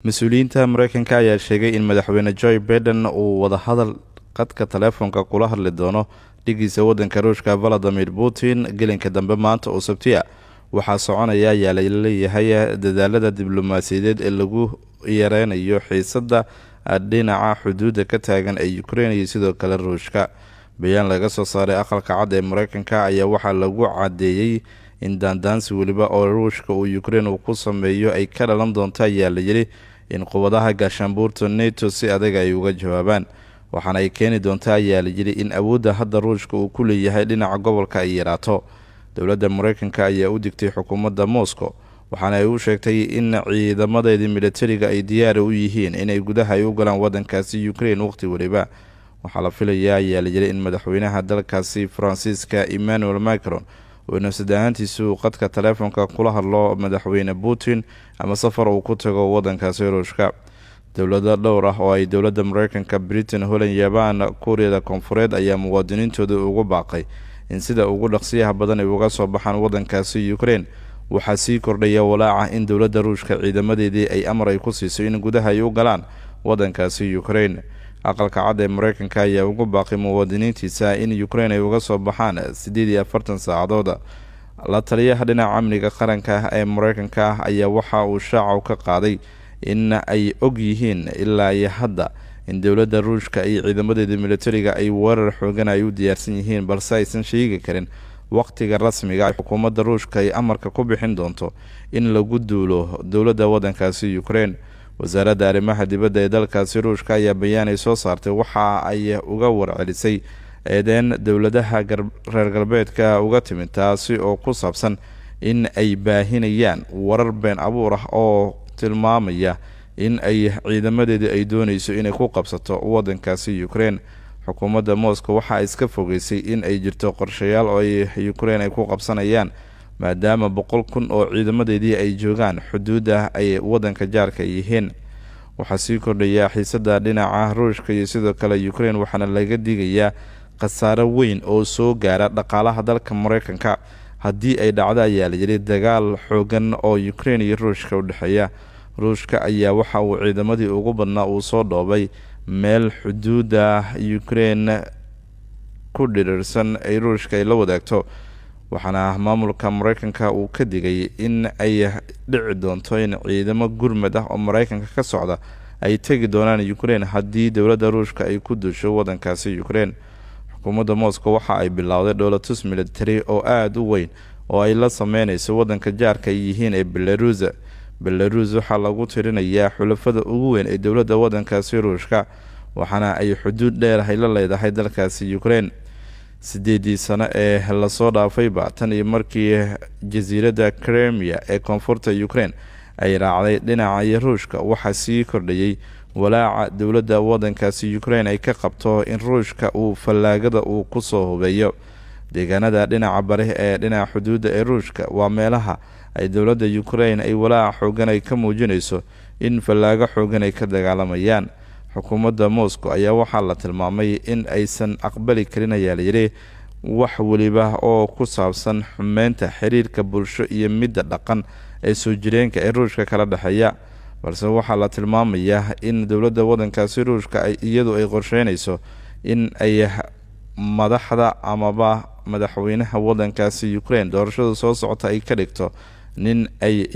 mas-uuliyiinta Mareykanka ayaa sheegay in madaxweyne Joe Biden uu wada hadal qadka taleefanka kula hadli doono dhigiisa wadanka Ruushka Vladimir Putin gelinka dambe maanta oo Sabtida. waxaa soconaya ayaa la leeyahay dadaalada diblomaasiyadeed ee lagu yareynayo xiisada dhinaca xuduudda ka taagan ee Ukraine iyo sidoo kale Ruushka. bayaan laga soo saaray aqalka cad ee Mareykanka ayaa waxaa lagu cadeeyay in daandaansi waliba oo Ruushka uu Ukraine uu ku sameeyo ay ka dhalan doonto ayaa la yiri in quwadaha gaashaanbuurta NATO si adag ay uga jawaabaan, waxaana ay keeni doontaa ayaa la yiri in awoodda hadda Ruushka uu ku leeyahay dhinaca gobolka ay yaraato. dowladda Mareykanka ayaa u digtay xukuumadda Moscow, waxaana ay u sheegtay in ciidamadeedii militariga ay diyaar u yihiin inay gudaha ay u galaan wadankaasi Ukraine waqti waliba. waxaa la filayaa ayaa la yiri in madaxweynaha dalkaasi Faransiiska Emmanuel Macron uu nafsad ahaantiisu qadka taleefanka kula hadlo madaxweyne Putin ama safar uu ku tago wadankaasi Ruushka. dowlado dhowr ah oo ay dowladda Mareykanka, Britain, Holland, Japan, Kuuriyada Koonfureed ayaa muwaadiniintooda ugu baaqay in sida ugu dhaqsiyaha badan ay uga soo baxaan wadankaasi Ukraine. waxaa sii kordhaya walaaca in dowladda Ruushka ciidamadeedii ay amar ay ku siiso in gudaha ay u galaan wadankaasi Ukraine. aqalka cad ee Mareykanka ayaa ugu baaqay muwaadiniintiisa in Ukraine ay uga soo baxaan 48 saacadood. la taliyaha dhinaca amniga qaranka ee Mareykanka ayaa waxa uu shaaca ka qaaday in ay og yihiin ilaa iyo hadda in dowladda Ruushka iyo ciidamadeeda militariga ay weerar xoogan ay u diyaarsan yihiin, balse aysan sheegi karin waqtiga rasmiga ah xukuumadda Ruushka ay amarka ku bixin doonto in lagu duulo dowladda wadankaasi Ukraine. wasaaradda arrimaha dibadda ee dalkaasi Ruushka ayaa bayaan ay soo saartay waxa ay uga warcelisay eedeen dowladaha reer galbeedka uga timid taasi oo ku saabsan in ay baahinayaan warar been abuur ah oo tilmaamaya in ay ciidamadeedii ay doonayso inay ku qabsato wadankaasi Ukraine. xukuumadda Moscow waxa iska fogeysay in ay jirto qorshayaal oo ay Ukraine ay ku qabsanayaan maadaama 100,000 oo ciidamadeedii ay joogaan xuduudda ay wadanka jaarka yihiin. waxaa sii kordhaya xiisada dhinaca Ruushka iyo sidoo kale Ukraine, waxaana laga digayaa khasaare weyn oo soo gaara dhaqaalaha dalka Mareykanka haddii ay dhacdo ayaa la yiri dagaal xoogan oo Ukraine iyo Ruushka u dhexeeya. Ruushka ayaa waxa uu ciidamadii ugu badnaa uu soo dhoobay meel xuduudda Ukraine ku dhirirsan ay Ruushka ay la wadaagto, waxaana maamulka Mareykanka uu ka digay in ay dhici doonto in ciidamo gurmad ah oo Mareykanka ka socda ay tagi doonaan Ukraine haddii dowladda Ruushka ay ku dusho wadankaasi Ukraine. xukuumadda Moscow waxa ay bilowday dowlatus military oo aad u weyn oo ay la sameynayso wadanka jaarka ay yihiin ee Belarus. waxaa lagu tirinayaa xulafada ugu weyn ee dowladda wadankaasi Ruushka, waxaana ay xuduud dheer ay la leedahay dalkaasi Ukraine. 8 sano ee la soo dhaafayba tan iyo markii jasiiradda Crimea ee koonfurta Ukraine ay raacday dhinaca Ruushka, waxaa sii kordhayay walaaca dowladda wadankaasi Ukraine ay ka qabto in Ruushka uu fallaagada uu ku soo hubeeyo. deegaanada dhinaca bari ee dhinaca xuduudda ee Ruushka waa meelaha ay dowladda Ukraine ay walaaca xoogan ay ka muujinayso in fallaaga xoogan ay ka dagaalamayaan. xukuumadda Moscow ayaa waxaa la tilmaamay in aysan aqbali karin ayaa la yiri wax waliba oo ku saabsan xumeynta xiriirka bulsho iyo midda dhaqan ee soo jireenka ee Ruushka kala dhaxeeya, balse waxaa la tilmaamayaa in dowladda wadankaasi Ruushka ay iyadu ay qorsheynayso in ay madaxda amaba madaxweynaha wadankaasi Ukraine doorashada soo socota ay ka dhigto nin ay